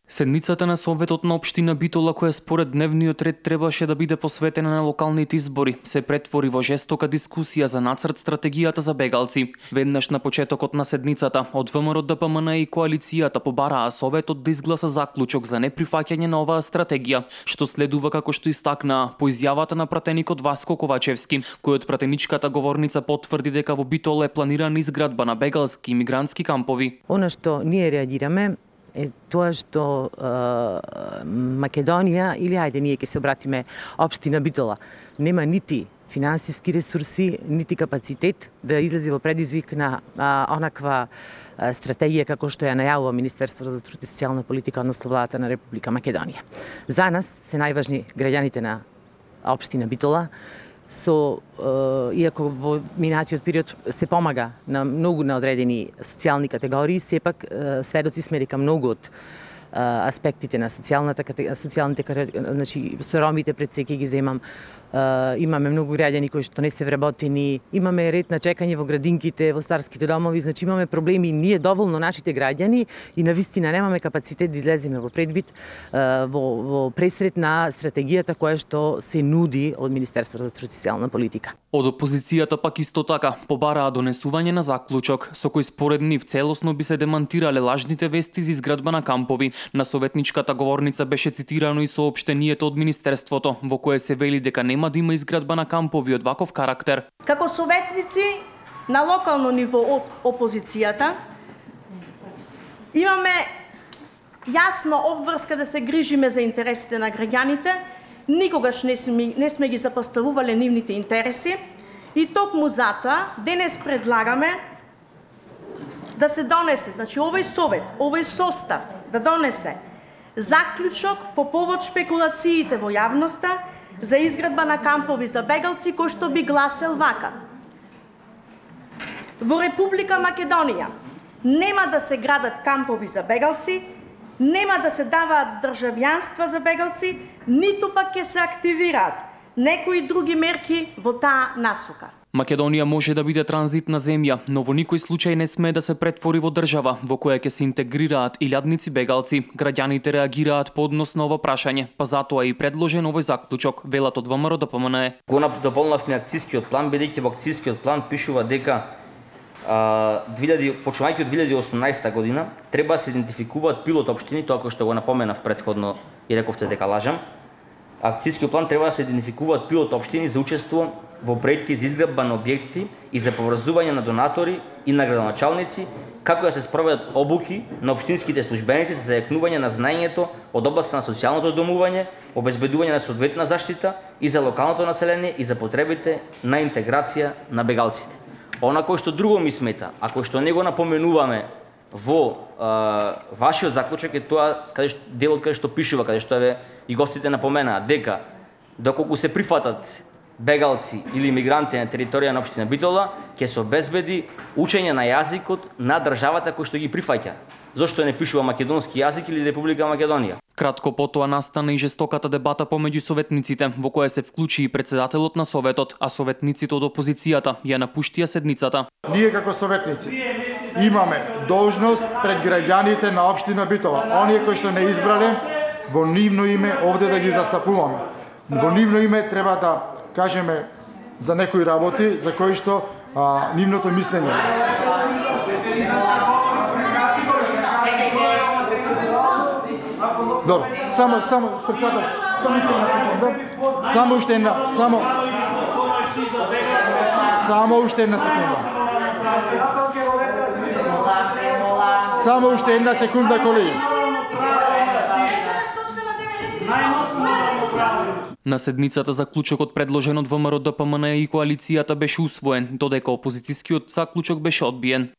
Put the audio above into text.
Седницата на Советот на општина Битола, која според дневниот ред требаше да биде посветена на локалните избори, се претвори во жестока дискусија за нацрт стратегијата за бегалци. Веднаш на почетокот на седницата, од ВМРО ДПМН и коалицијата побараа Советот да изгласа заклучок за неприфаќање на оваа стратегија, што следува како што истакнаа по изјавата на пратеникот Васко Ковачевски, кој од пратеничката говорница потврди дека во Битола е планирана изградба на бегалски и мигрантски кампови. Она што ние реагираме е тоа што Македонија, или ајде ние ќе се обратиме општина Битола, нема нити финансиски ресурси, нити капацитет да излезе во предизвик на онаква стратегија како што ја најавува Министерството за труд и социјална политика, односно владата на Република Македонија. За нас се најважни граѓаните на општина Битола, иако во минатиот период се помага на многу на одредени социјални категории, сепак сведоци сме дека многу од аспектите на социјалните, значи со ромите пред се ќе ги земам, имаме многу граѓани кои што не се вработени, имаме ред на чекање во градинките, во старските домови, значи имаме проблеми ние доволно нашите граѓани и навистина немаме капацитет да излеземе во предвид во пресрет на стратегијата која што се нуди од Министерството за труд и социјална политика. Од опозицијата пак исто така побараа донесување на заклучок со кој според нив целосно би се демантирале лажните вести за изградба на кампови. На советничката говорница беше цитирано и соопштението од Министерството, во кое се вели дека нема да има изградба на кампови од ваков карактер. Како советници на локално ниво од опозицијата имаме јасна обврска да се грижиме за интересите на граѓаните, никогаш не сме ги запоставувале нивните интереси и токму затоа денес предлагаме да се донесе, значи овој совет, овој состав да донесе заклучок по повод шпекулациите во јавноста за изградба на кампови за бегалци, кој што би гласел вака. Во Република Македонија нема да се градат кампови за бегалци, нема да се даваат државјанства за бегалци, ниту пак ќе се активираат некои други мерки во таа насока. Македонија може да биде транзитна земја, но во никој случај не смее да се претвори во држава во која ќе се интегрираат илјадници бегалци. Граѓаните реагираат по однос на ова прашање, па затоа и предложен овој заклучок, велат од ВМРО ДПМН. Го дополнавме акцијскиот план, бидејќи во акцијскиот план пишува дека почнувајќи од 2018 година треба да се идентификуваат пилот општини, тоа кој што го напоменав претходно и рековте дека лажам. Акцијскиот план треба да се идентификуваат пилот општини за учество во проекти за изградба на објекти и за поврзување на донатори и на градоначалници, како да се спроведат обуки на општинските службеници за зајакнување на знаењето од областа на социјалното домување, обезбедување на соодветна заштита и за локалното население и за потребите на интеграција на бегалците. Она кој што друго ми смета, а кој што не го напоменуваме во вашиот заклучок е тоа делот каде што пишува, каде што и гостите напоменаа дека доколку се прифатат бегалци или мигранти на територија на општина Битола, ќе се обезбеди учење на јазикот на државата кој што ги прифаќа. Зошто не пишува македонски јазик или Република Македонија? Кратко потоа настана и жестоката дебата помеѓу советниците, во која се вклучи и председателот на Советот, а советниците од опозицијата ја напуштија седницата. Ние како советници имаме должност пред граѓаните на општина Битола, оние кои што не избрале, во нивно име овде да ги застапуваме. Во нивно име треба да кажеме за некои работи за кои што нивното мислење. Добро, само председател, само уште една секунда. Само уште една секунда, колеги. На седницата заклучокот предложен од ВМРО ДПМН и коалицијата беше усвоен, додека опозицијскиот заклучок беше одбиен.